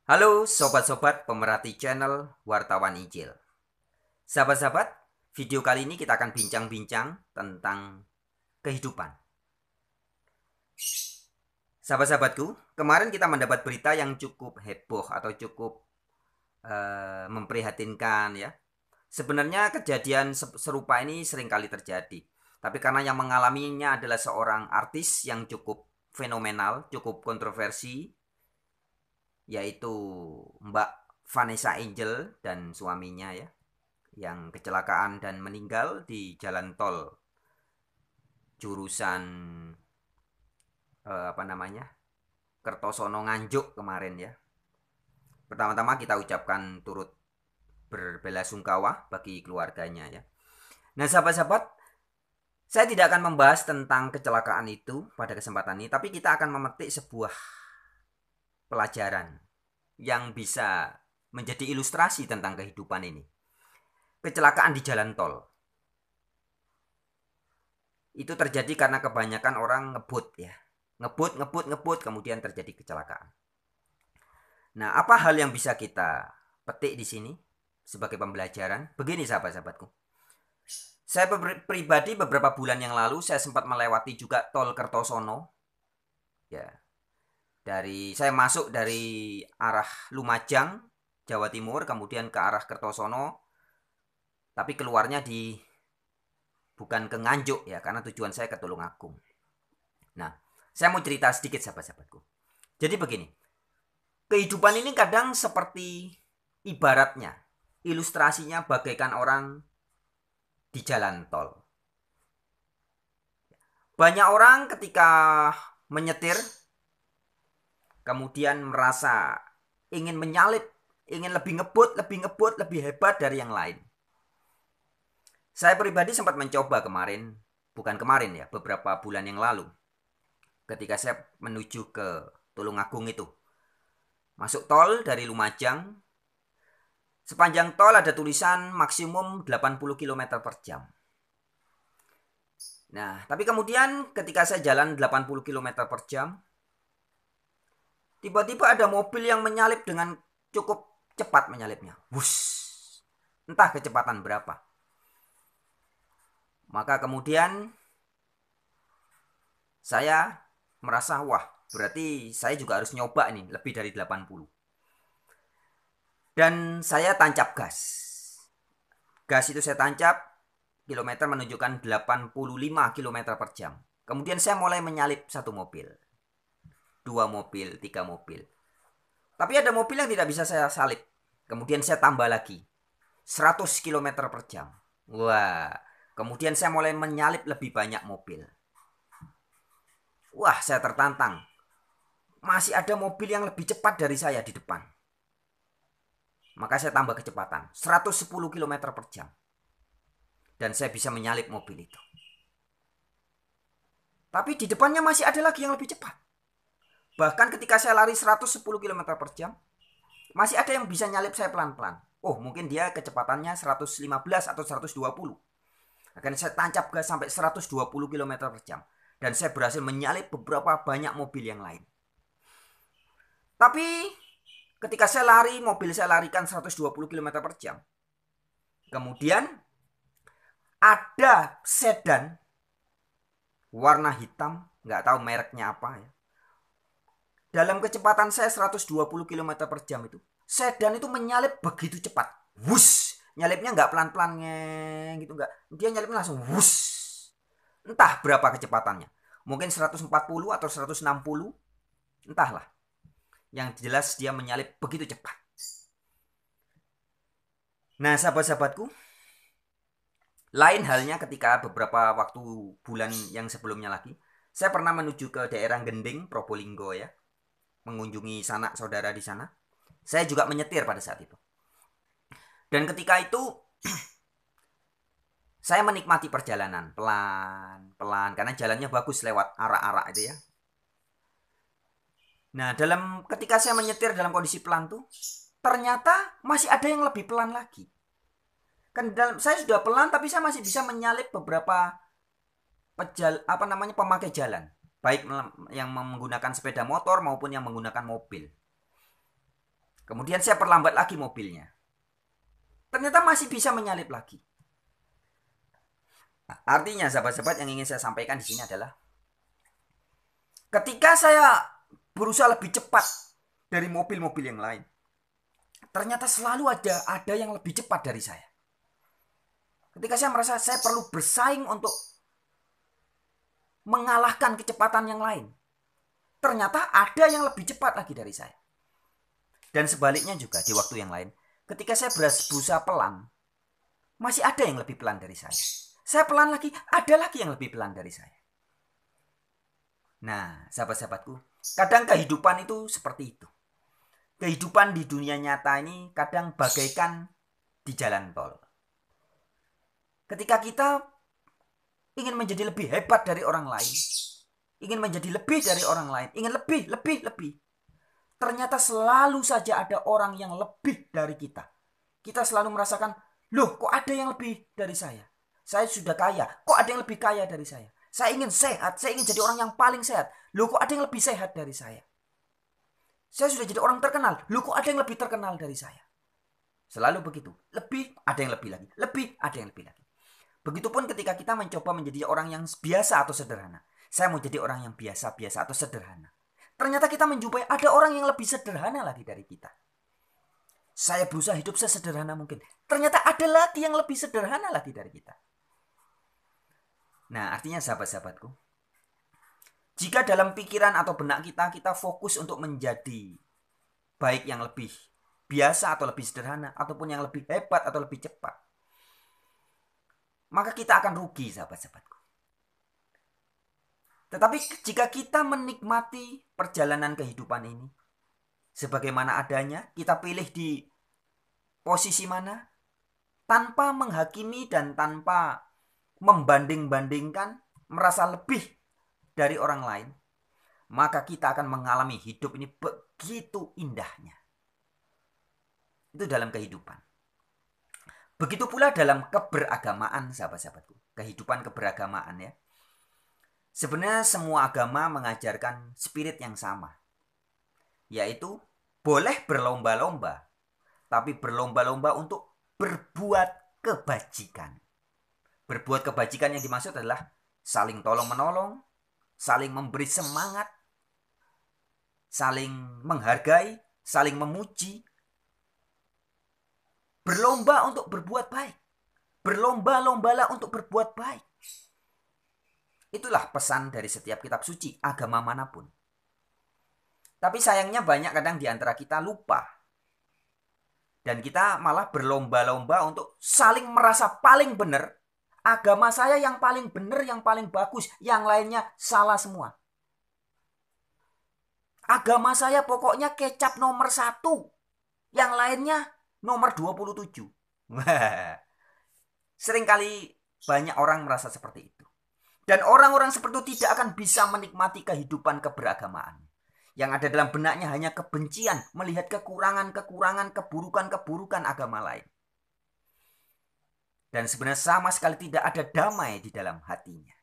Halo sobat-sobat pemerhati channel Wartawan Injil. Sahabat-sahabat, video kali ini kita akan bincang-bincang tentang kehidupan. Sahabat-sahabatku, kemarin kita mendapat berita yang cukup heboh atau cukup memprihatinkan ya. Sebenarnya kejadian serupa ini sering kali terjadi. Tapi karena yang mengalaminya adalah seorang artis yang cukup fenomenal, cukup kontroversi, yaitu Mbak Vanessa Angel dan suaminya ya, yang kecelakaan dan meninggal di jalan tol jurusan Kertosono Nganjuk kemarin ya. Pertama-tama kita ucapkan turut berbelasungkawa bagi keluarganya ya. Nah, sahabat-sahabat, saya tidak akan membahas tentang kecelakaan itu pada kesempatan ini, tapi kita akan memetik sebuah pelajaran yang bisa menjadi ilustrasi tentang kehidupan ini. Kecelakaan di jalan tol itu terjadi karena kebanyakan orang ngebut ya, ngebut kemudian terjadi kecelakaan. Nah, apa hal yang bisa kita petik di sini sebagai pembelajaran? Begini sahabat-sahabatku, saya pribadi beberapa bulan yang lalu saya sempat melewati juga tol Kertosono ya. Saya masuk dari arah Lumajang, Jawa Timur, kemudian ke arah Kertosono, tapi keluarnya bukan ke Nganjuk ya, karena tujuan saya ke Tulungagung. Nah, saya mau cerita sedikit sahabat-sahabatku. Jadi begini, kehidupan ini kadang seperti ibaratnya, ilustrasinya bagaikan orang di jalan tol. Banyak orang ketika menyetir, kemudian merasa ingin menyalip, ingin lebih ngebut, lebih hebat dari yang lain. Saya pribadi sempat mencoba beberapa bulan yang lalu. Ketika saya menuju ke Tulungagung itu. Masuk tol dari Lumajang. Sepanjang tol ada tulisan maksimum 80 km per jam. Nah, tapi kemudian ketika saya jalan 80 km per jam, tiba-tiba ada mobil yang menyalip dengan cukup cepat menyalipnya. Wush. Entah kecepatan berapa. Maka kemudian saya merasa, wah, berarti saya juga harus nyoba nih lebih dari 80. Dan saya tancap gas. Gas itu saya tancap, kilometer menunjukkan 85 km per jam. Kemudian saya mulai menyalip satu mobil. 2 mobil, 3 mobil. Tapi ada mobil yang tidak bisa saya salip. Kemudian saya tambah lagi. 100 km per jam. Wah, kemudian saya mulai menyalip lebih banyak mobil. Wah, saya tertantang. Masih ada mobil yang lebih cepat dari saya di depan. Maka saya tambah kecepatan. 110 km per jam. Dan saya bisa menyalip mobil itu. Tapi di depannya masih ada lagi yang lebih cepat. Bahkan ketika saya lari 110 km per jam, masih ada yang bisa nyalip saya pelan-pelan. Oh, mungkin dia kecepatannya 115 atau 120. Akan saya tancap gas sampai 120 km per jam. Dan saya berhasil menyalip beberapa banyak mobil yang lain. Tapi ketika saya lari, mobil saya larikan 120 km per jam. Kemudian ada sedan warna hitam, nggak tahu mereknya apa ya. Dalam kecepatan saya 120 km per jam itu, sedan itu menyalip begitu cepat. Wush, nyalipnya nggak pelan-pelan gitu nggak. Dia nyalipnya langsung wush. Entah berapa kecepatannya. Mungkin 140 atau 160, entahlah. Yang jelas dia menyalip begitu cepat. Nah, sahabat-sahabatku, lain halnya ketika beberapa waktu bulan yang sebelumnya lagi, saya pernah menuju ke daerah Gending, Probolinggo ya, mengunjungi sanak saudara di sana. Saya juga menyetir pada saat itu. Dan ketika itu saya menikmati perjalanan pelan-pelan karena jalannya bagus lewat arak-arak itu ya. Nah, ketika saya menyetir dalam kondisi pelan tuh, ternyata masih ada yang lebih pelan lagi. Kan saya sudah pelan tapi saya masih bisa menyalip beberapa pemakai jalan, baik yang menggunakan sepeda motor maupun yang menggunakan mobil. Kemudian saya perlambat lagi mobilnya. Ternyata masih bisa menyalip lagi. Artinya sahabat-sahabat, yang ingin saya sampaikan di sini adalah ketika saya berusaha lebih cepat dari mobil-mobil yang lain, ternyata selalu ada yang lebih cepat dari saya. Ketika saya merasa saya perlu bersaing untuk mengalahkan kecepatan yang lain, ternyata ada yang lebih cepat lagi dari saya. Dan sebaliknya juga di waktu yang lain, ketika saya berusaha pelan, masih ada yang lebih pelan dari saya. Saya pelan lagi, ada lagi yang lebih pelan dari saya. Nah, sahabat-sahabatku, kadang kehidupan itu seperti itu. Kehidupan di dunia nyata ini kadang bagaikan di jalan tol. Ketika kita ingin menjadi lebih hebat dari orang lain, ingin menjadi lebih dari orang lain, ingin lebih, ternyata selalu saja ada orang yang lebih dari kita. Kita selalu merasakan, loh kok ada yang lebih dari saya? Saya sudah kaya, kok ada yang lebih kaya dari saya? Saya ingin sehat, saya ingin jadi orang yang paling sehat. Loh kok ada yang lebih sehat dari saya? Saya sudah jadi orang terkenal, loh kok ada yang lebih terkenal dari saya? Selalu begitu, lebih ada yang lebih lagi, lebih ada yang lebih lagi. Begitupun ketika kita mencoba menjadi orang yang biasa atau sederhana. Saya mau jadi orang yang biasa-biasa atau sederhana. Ternyata kita menjumpai ada orang yang lebih sederhana lagi dari kita. Saya berusaha hidup sesederhana mungkin. Ternyata ada lagi yang lebih sederhana lagi dari kita. Nah, artinya sahabat-sahabatku, jika dalam pikiran atau benak kita fokus untuk menjadi baik yang lebih biasa atau lebih sederhana, ataupun yang lebih hebat atau lebih cepat, maka kita akan rugi, sahabat-sahabatku. Tetapi jika kita menikmati perjalanan kehidupan ini sebagaimana adanya, kita pilih di posisi mana, tanpa menghakimi dan tanpa membanding-bandingkan, merasa lebih dari orang lain, maka kita akan mengalami hidup ini begitu indahnya. Itu dalam kehidupan. Begitu pula dalam keberagamaan, sahabat-sahabatku. Kehidupan keberagamaan ya. Sebenarnya semua agama mengajarkan spirit yang sama. Yaitu boleh berlomba-lomba, tapi berlomba-lomba untuk berbuat kebajikan. Berbuat kebajikan yang dimaksud adalah saling tolong-menolong, saling memberi semangat, saling menghargai, saling memuji. Berlomba untuk berbuat baik. Berlomba-lombalah untuk berbuat baik. Itulah pesan dari setiap kitab suci, agama manapun. Tapi sayangnya banyak kadang di antara kita lupa. Dan kita malah berlomba-lomba untuk saling merasa paling benar. Agama saya yang paling benar, yang paling bagus. Yang lainnya salah semua. Agama saya pokoknya kecap nomor 1. Yang lainnya nomor 27. Seringkali banyak orang merasa seperti itu. Dan orang-orang seperti itu tidak akan bisa menikmati kehidupan keberagamaan. Yang ada dalam benaknya hanya kebencian, melihat kekurangan-kekurangan, keburukan-keburukan agama lain. Dan sebenarnya sama sekali tidak ada damai di dalam hatinya.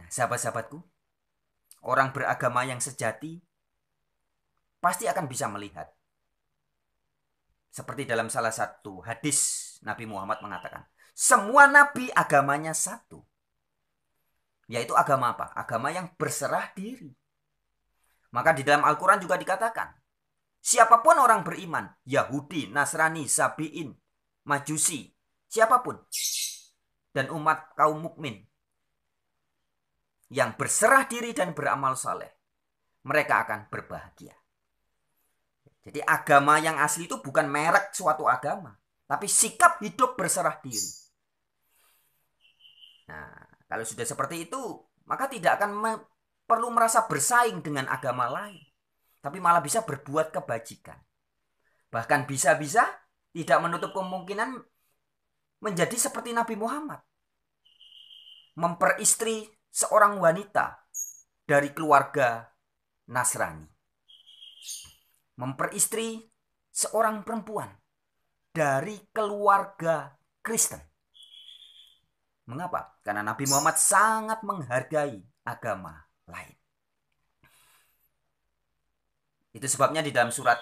Nah, sahabat-sahabatku, orang beragama yang sejati pasti akan bisa melihat. Seperti dalam salah satu hadis Nabi Muhammad mengatakan, semua nabi agamanya satu. Yaitu agama apa? Agama yang berserah diri. Maka di dalam Al-Quran juga dikatakan, siapapun orang beriman, Yahudi, Nasrani, Sabi'in, Majusi, siapapun, dan umat kaum mukmin yang berserah diri dan beramal saleh, mereka akan berbahagia. Jadi agama yang asli itu bukan merek suatu agama, tapi sikap hidup berserah diri. Nah, kalau sudah seperti itu, maka tidak akan perlu merasa bersaing dengan agama lain, tapi malah bisa berbuat kebajikan. Bahkan bisa-bisa tidak menutup kemungkinan menjadi seperti Nabi Muhammad, memperistri seorang wanita dari keluarga Nasrani, memperistri seorang perempuan dari keluarga Kristen. Mengapa? Karena Nabi Muhammad sangat menghargai agama lain. Itu sebabnya di dalam surat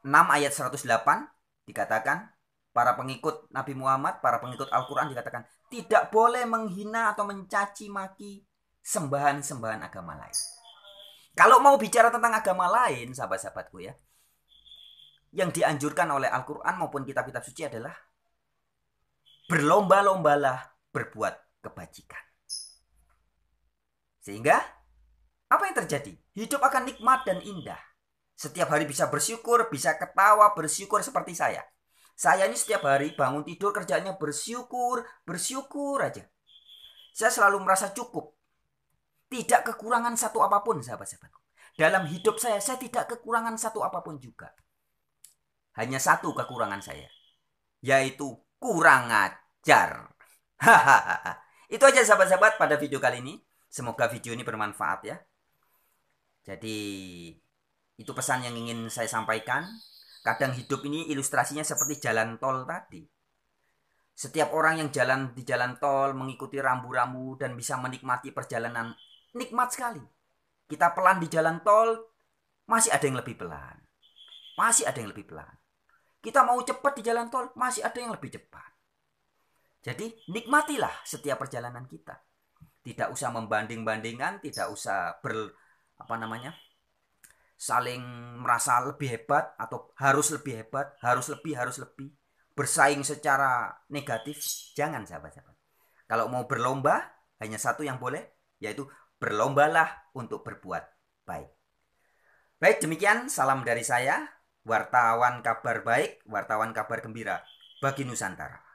6 ayat 108 dikatakan, para pengikut Nabi Muhammad, para pengikut Al-Quran dikatakan, tidak boleh menghina atau mencaci maki sembahan-sembahan agama lain. Kalau mau bicara tentang agama lain, sahabat-sahabatku ya, yang dianjurkan oleh Al-Quran maupun kitab-kitab suci adalah berlomba-lombalah berbuat kebajikan. Sehingga apa yang terjadi? Hidup akan nikmat dan indah. Setiap hari bisa bersyukur, bisa ketawa, bersyukur seperti saya. Saya ini setiap hari bangun tidur kerjanya bersyukur, bersyukur aja. Saya selalu merasa cukup. Tidak kekurangan satu apapun, sahabat-sahabatku. Dalam hidup saya tidak kekurangan satu apapun juga. Hanya satu kekurangan saya, yaitu kurang ajar. Hahaha. Itu aja sahabat-sahabat pada video kali ini. Semoga video ini bermanfaat ya. Jadi itu pesan yang ingin saya sampaikan. Kadang hidup ini ilustrasinya seperti jalan tol tadi. Setiap orang yang jalan di jalan tol mengikuti rambu-rambu dan bisa menikmati perjalanan, nikmat sekali. Kita pelan di jalan tol, masih ada yang lebih pelan. Masih ada yang lebih pelan. Kita mau cepat di jalan tol, masih ada yang lebih cepat. Jadi nikmatilah setiap perjalanan kita. Tidak usah membanding-bandingkan, tidak usah saling merasa lebih hebat atau harus lebih hebat, harus lebih. Bersaing secara negatif, jangan sahabat-sahabat. Kalau mau berlomba, hanya satu yang boleh, yaitu berlombalah untuk berbuat baik. Baik, demikian salam dari saya, wartawan kabar baik, wartawan kabar gembira bagi Nusantara.